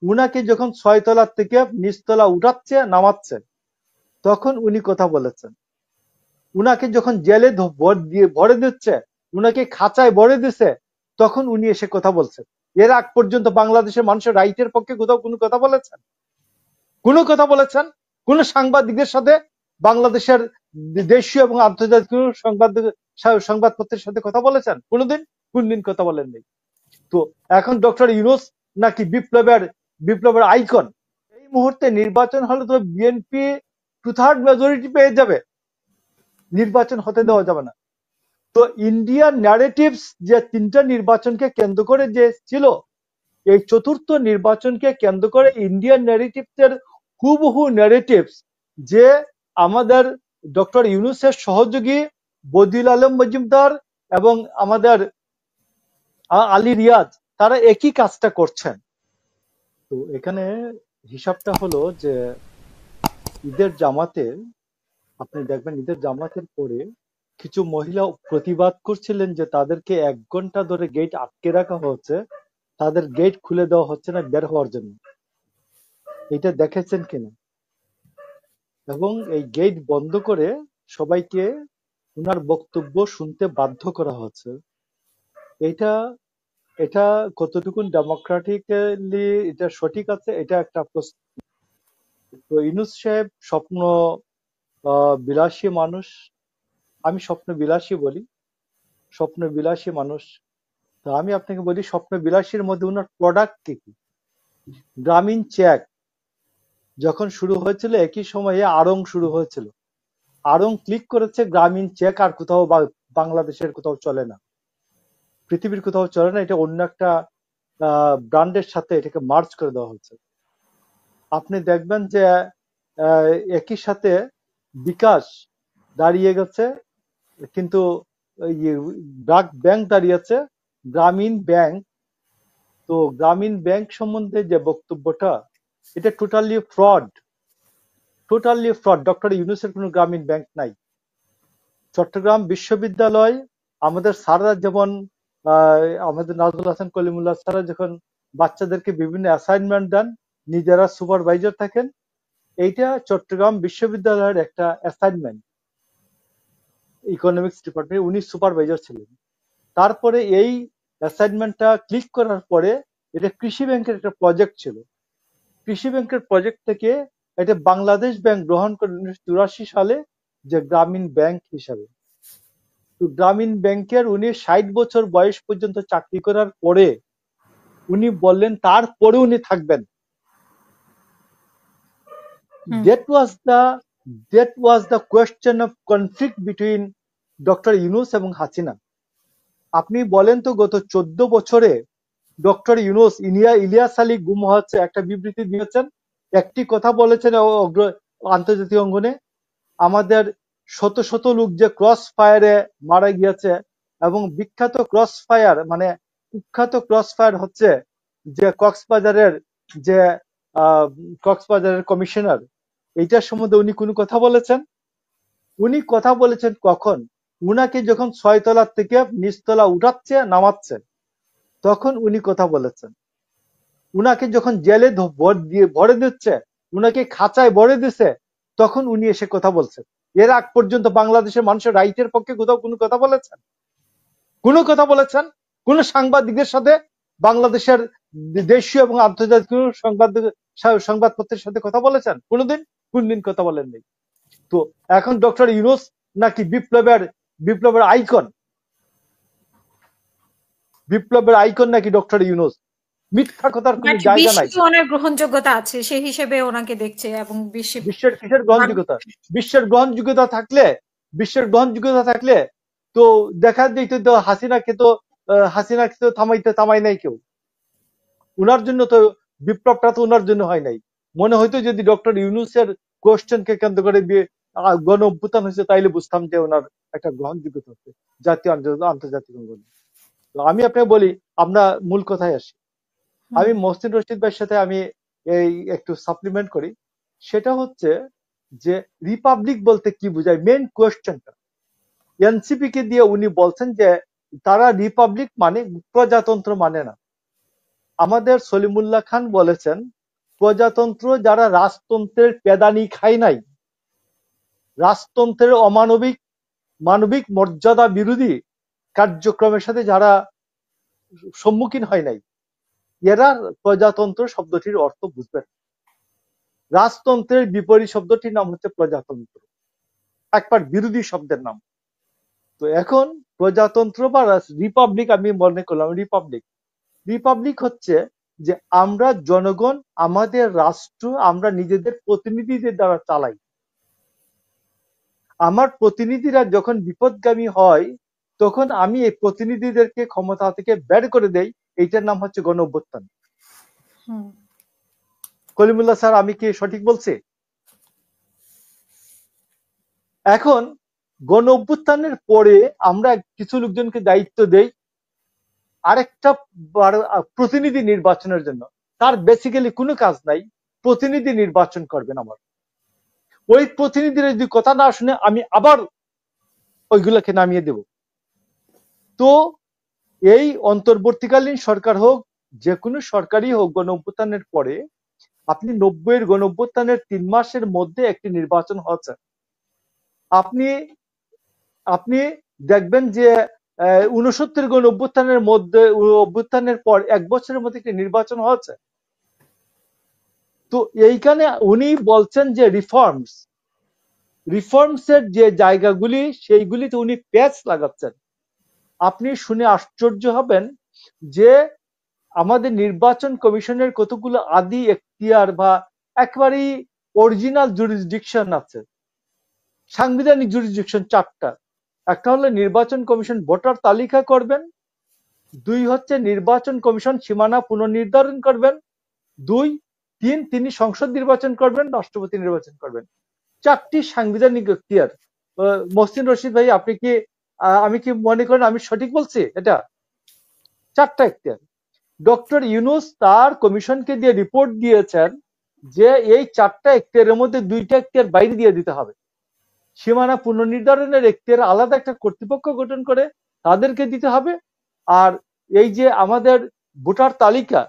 উনাকে যখন 6 তলা থেকে নিচতলা উঠাচ্ছে নামাচ্ছে তখন উনি কথা বলেছেন। উনাকে যখন জেলে ভরে দিচ্ছে, উনাকে খাঁচায় ভরে দিচ্ছে, তখন উনি এসে কথা বলছেন। এর আগ পর্যন্ত বাংলাদেশের মানুষের রাইটের পক্ষে কোথাও কোনো কথা বলেছেন? কোনো কথা বলেছেন? কোন সাংবাদিকদের সাথে, বাংলাদেশের দেশীয় এবং আন্তর্জাতিক সংবাদপত্রের সাথে কথা বলেছেন কোনদিন? কোনদিন কথা বলেননি। তো এখন ডক্টর ইউনূস নাকি বিপ্লবের আইকন। এই মুহূর্তে নির্বাচন হলে তো বিএনপি 2/3 মেজরিটি পেয়ে যাবে, নির্বাচন হতে দেওয়া যাবে না। তো ইন্ডিয়ান ন্যারেটিভস যে 3টা নির্বাচনকে কেন্দ্র করে যে ছিল, এই চতুর্থ নির্বাচনকে কেন্দ্র করে ইন্ডিয়ান ন্যারেটিভস এর হুবহু ন্যারেটিভস যে আমাদের ডক্টর ইউনূসের সহযোগী বদিউল আলম মজুমদার এবং আমাদের আলী রিয়াজ, তারা একই কাজটা করছেন। তো এখানে হিসাবটা হলো যে ঈদের জামাতে, আপনি দেখবেন ঈদের জামাতের পরে কিছু মহিলা প্রতিবাদ করছিলেন যে তাদেরকে 1 ঘন্টা ধরে গেট আটকে রাখা হচ্ছে, তাদের গেট খুলে দেওয়া হচ্ছে না বের হওয়ার জন্য। এটা দেখেছেন কিনা? এবং এই গেট বন্ধ করে সবাইকে উনার বক্তব্য শুনতে বাধ্য করা হচ্ছে। এটা এটা কতটুকু ডেমোক্রেটিক্যালি এটা সঠিক আছে, এটা একটা প্রশ্ন। তো ইউনূস সাহেব স্বপ্ন বিলাসী মানুষ, আমি স্বপ্ন বিলাসী বলি, স্বপ্ন বিলাসী মানুষ। তো আমি আপনাকে বলি স্বপ্ন বিলাসীর মধ্যে উনার প্রোডাক্ট কি কি? গ্রামীণ চেক যখন শুরু হয়েছিল একই সময়ে আড়ং শুরু হয়েছিল। আড়ং ক্লিক করেছে, গ্রামীণ চেক আর কোথাও বাংলাদেশের কোথাও চলে না, পৃথিবীর কোথাও চলে না, এটা অন্য একটা ব্র্যান্ডের সাথে এটাকে মার্জ করে দেওয়া হয়েছে। আপনি দেখবেন যে একই সাথে বিকাশ দাঁড়িয়ে গেছে, কিন্তু ব্যাংক দাঁড়িয়েছে গ্রামীণ ব্যাংক। তো গ্রামীণ ব্যাংক সম্বন্ধে যে বক্তব্যটা, এটা totally fraud, totally fraud. Doctor ইউনূসের কোনো গ্রামীণ ব্যাংক নাই। চট্টগ্রাম বিশ্ববিদ্যালয় আমাদের স্যাররা যেমন আমাদের নাজমুল হাসান কলিমুল্লাহ স্যাররা যখন বাচ্চাদেরকে বিভিন্ন অ্যাসাইনমেন্ট দেন, নিজেরা সুপারভাইজার থাকেন, এইটা চট্টগ্রাম বিশ্ববিদ্যালয়ের একটা অ্যাসাইনমেন্ট। ইকোনমিক্স ডিপার্টমেন্টে উনি সুপারভাইজার ছিলেন। তারপরে এই অ্যাসাইনমেন্টটা ক্লিক করার পরে এটা কৃষি ব্যাংকের একটা প্রজেক্ট ছিল। কৃষি ব্যাংকের প্রজেক্ট থেকে এটা বাংলাদেশ ব্যাংক গ্রহণ করে 1984 সালে যে গ্রামীণ ব্যাংক হিসাবে। তো গ্রামীণ ব্যাংকের উনি 60 বছর বয়স পর্যন্ত চাকরি করার পরে উনি বললেন তারপরে উনি থাকবেন। That was the question of conflict between doctor Yunus এবং হাসিনা। আপনি বলেন তো গত 14 বছরে ডক্টর ইউনূস ইলিয়াস আলী গুম হচ্ছে একটা বিবৃতি দিয়েছেন, একটি কথা বলেছেন আন্তর্জাতিক অঙ্গনে? আমাদের শত শত লোক যে ক্রস ফায়ারে মারা গিয়েছে, এবং বিখ্যাত ক্রস ফায়ার মানে কুখ্যাত ক্রস ফায়ার হচ্ছে যে যে কক্সবাজারের কমিশনার, এইটার সম্বন্ধে উনি কোনো কথা বলেছেন? উনি কথা বলেছেন কখন? উনাকে যখন 6 তলা থেকে নিচতলা উঠাচ্ছে নামাচ্ছে তখন উনি কথা বলেছেন। উনাকে যখন জেলে ভরে দিচ্ছে, উনাকে খাঁচায় ভরে দিচ্ছে, তখন উনি এসে কথা বলছেন। এর আগ পর্যন্ত বাংলাদেশের মানুষের রাইটের পক্ষে কোথাও কোনো কথা বলেছেন? কোনো কথা বলেছেন? কোন সাংবাদিকদের সাথে, বাংলাদেশের দেশীয় এবং আন্তর্জাতিক সংবাদপত্রের সাথে কথা বলেছেন কোনদিন? কোনদিন কথা বলেননি। তো এখন ডক্টর ইউনূস নাকি বিপ্লবের আইকন, বিপ্লবের আইকন নাকি ডক্টর ইউনূস? মিথ্যা কথার কোনো জায়গা নাই। বিশ্বে ওনার গ্রহণযোগ্যতা আছে, সেই হিসেবে ওনাকে দেখছে এবং বিশ্বের কিসের গ্রহণযোগ্যতা? বিশ্বের গ্রহণযোগ্যতা থাকলে, বিশ্বের গ্রহণযোগ্যতা থাকলে তো দেখা যেত তো হাসিনাকে তো থামাই নাই কেউ। উনার জন্য তো বিপ্লবটা তো উনার জন্য হয় নাই। মনে হয়তো যদি ডক্টর ইউনূসের কোশ্চেনকে কেন্দ্র করে গণ অভ্যুত্থান হয়েছে তাইলে বুঝতাম যে ওনার একটা গ্রহণযোগ্যতা হচ্ছে জাতীয় আন্তর্জাতিক অঙ্গনে। তো আমি আপনাকে বলি, আমরা মূল কথায় আসি। আমি মহসিন রশিদ ভাইয়ের সাথে আমি এই একটু সাপ্লিমেন্ট করি। সেটা হচ্ছে যে রিপাবলিক বলতে কি বোঝায়, মেন কোয়েশ্চেনটা। এনসিপি কে দিয়ে উনি বলছেন যে তারা রিপাবলিক মানে প্রজাতন্ত্র মানে না। আমাদের সলিমুল্লাহ খান বলেছেন, প্রজাতন্ত্র যারা রাজতন্ত্রের পেদানি খায় নাই, রাজতন্ত্রের মানবিক মর্যাদা বিরোধী কার্যক্রমের সাথে যারা সম্মুখীন হয় নাই, এরা প্রজাতন্ত্র শব্দটির অর্থ বুঝবেন। রাজতন্ত্রের বিপরীত শব্দটির নাম হচ্ছে প্রজাতন্ত্র, একবার বিরোধী শব্দের নাম। তো এখন প্রজাতন্ত্র বা রিপাবলিক, আমি মনে করলাম রিপাবলিক হচ্ছে যে আমরা জনগণ আমাদের রাষ্ট্র আমরা নিজেদের প্রতিনিধিদের দ্বারা চালাই। আমার প্রতিনিধিরা যখন বিপদগামী হয় তখন আমি এই প্রতিনিধিদেরকে ক্ষমতা থেকে বের করে দেই, এইটার নাম হচ্ছে গণ অভ্যুত্থান। কলিমুল্লাহ স্যার, আমি কি সঠিক বলছি? এখন গণ অভ্যুত্থানের পরে আমরা কিছু লোকজনকে দায়িত্ব দেই আরেকটা প্রতিনিধি নির্বাচনের জন্য। তার বেসিক্যালি কোনো কাজ নাই, প্রতিনিধি নির্বাচন করবেন আমার। ওই প্রতিনিধিরা যদি কথা না শুনে আমি আবার ওইগুলোকে নামিয়ে দেব। তো এই অন্তর্বর্তীকালীন সরকার হোক, যে কোনো সরকারই হোক, গণ অভ্যুত্থানের পরে আপনি 90-এর গণ অভ্যুত্থানের 3 মাসের মধ্যে একটি নির্বাচন হচ্ছে। আপনি দেখবেন যে 69 গণ অভ্যুত্থানের পর 1 বছরের মধ্যে একটি নির্বাচন হচ্ছে। তো এইখানে উনি বলছেন যে রিফর্মস এর যে জায়গাগুলি সেইগুলিতে উনি প্যাচ লাগাচ্ছেন। আপনি শুনে আশ্চর্য হবেন যে আমাদের নির্বাচন কমিশনের কতগুলো আদি এখতিয়ার বা একেবারেই অরিজিনাল জুরিসডিকশন আছে। সাংবিধানিক জুরিসডিকশন 4টা। একটা হলো নির্বাচন কমিশন ভোটার তালিকা করবেন, 2 হচ্ছে নির্বাচন কমিশন সীমানা পুনর্নির্ধারণ করবেন, 2, 3 তিনি সংসদ নির্বাচন করবেন, রাষ্ট্রপতি নির্বাচন করবেন। 4টি সাংবিধানিক এখতিয়ার। মহসিন রশিদ ভাই, আমি কি মনে করেন আমি সঠিক বলছি? এটা 4টা এখতিয়ার। ডক্টর ইউনূস তার কমিশনকে দিয়ে রিপোর্ট দিয়েছেন যে এই 4টা এখতিয়ারের মধ্যে 2টা এখতিয়ার বাইরে দিয়ে দিতে হবে। সীমানা পুনর্নির্ধারণের এখতিয়ার আলাদা একটা কর্তৃপক্ষ গঠন করে তাদেরকে দিতে হবে। আর এই যে আমাদের ভোটার তালিকা,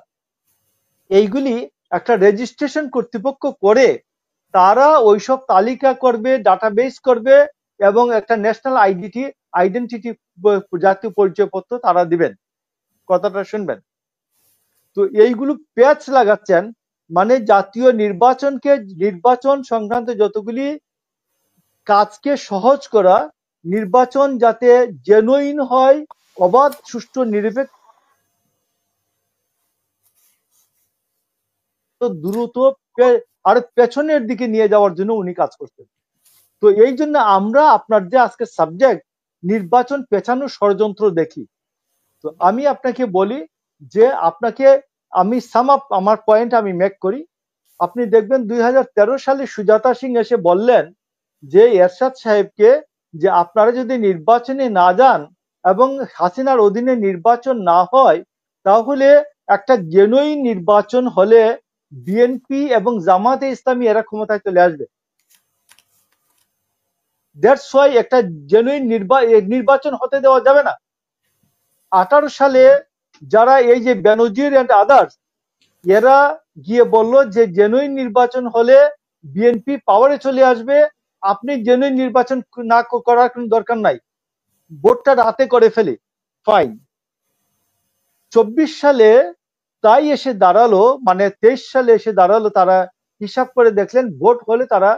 এইগুলি একটা রেজিস্ট্রেশন কর্তৃপক্ষ করে তারা ওইসব তালিকা করবে, ডাটাবেস করবে এবং একটা ন্যাশনাল আইডেন্টিটি জাতীয় পরিচয়পত্র তারা দিবেন। কথাটা শুনবেন। তো এইগুলো প্যাচ লাগাচ্ছেন, মানে জাতীয় নির্বাচন সংক্রান্ত যতগুলি কাজকে সহজ করা, নির্বাচন যাতে জেনুইন হয়, অবাধ, সুষ্ঠু, নিরপেক্ষ, দ্রুত আর পেছনের দিকে নিয়ে যাওয়ার জন্য উনি কাজ করছেন। তো এই জন্য আমরা আপনার যে আজকে সাবজেক্ট নির্বাচন পেছানোর ষড়যন্ত্র দেখি। তো আমি আপনাকে বলি যে আমি আমার পয়েন্ট আমি মেক করি। আপনি দেখবেন 2013 সালে সুজাতা সিং এসে বললেন যে এরশাদ সাহেবকে যে আপনারা যদি নির্বাচনে না যান এবং হাসিনার অধীনে নির্বাচন না হয় তাহলে একটা জেনুইন নির্বাচন হলে বিএনপি এবং জামাতে ইসলামী এরা ক্ষমতায় চলে আসবে। দ্যাটস ওয়াই একটা জেনুইন নির্বাচন হতে দেওয়া যাবে না। 18 সালে যারা এই যে বেনজির এন্ড আদার্স এরা গিয়ে বলল যে জেনুইন নির্বাচন হলে বিএনপি পাওয়ারে চলে আসবে, আপনি জেনুইন নির্বাচন না করার কোনো দরকার নাই, ভোটটা রাতে করে ফেলি, ফাইন। 24 সালে তাই এসে দাঁড়ালো, মানে 23 সালে এসে দাঁড়ালো, তারা হিসাব করে দেখলেন ভোট হলে তারা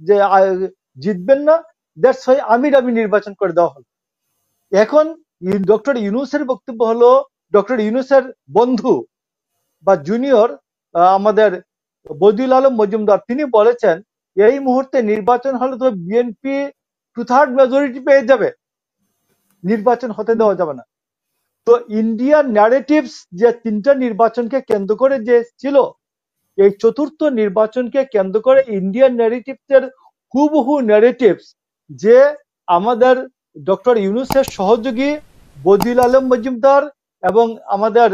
যে জিতবেন না, দ্যাটস ওয়াই আমি নির্বাচন করে দেওয়া হলো। এখন ডক্টর ইউনূসের বক্তব্য হলো, ডক্টর ইউনূসের বন্ধু বা জুনিয়র আমাদের বদিউল আলম মজুমদার, তিনি বলেছেন এই মুহূর্তে নির্বাচন হলে তো বিএনপি 2/3 মেজরিটি পেয়ে যাবে, নির্বাচন হতে দেওয়া যাবে না। তো ইন্ডিয়ার ন্যারেটিভস যে 3টা নির্বাচনকে কেন্দ্র করে যে ছিল, এই 4র্থ নির্বাচনকে কেন্দ্র করে ইন্ডিয়ান ন্যারেটিভস এর হুবহু ন্যারেটিভস যে আমাদের ডক্টর ইউনূসের সহযোগী বদিউল আলম মজুমদার এবং আমাদের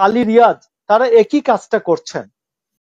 আলী রিয়াজ তারা একই কাজটা করছেন।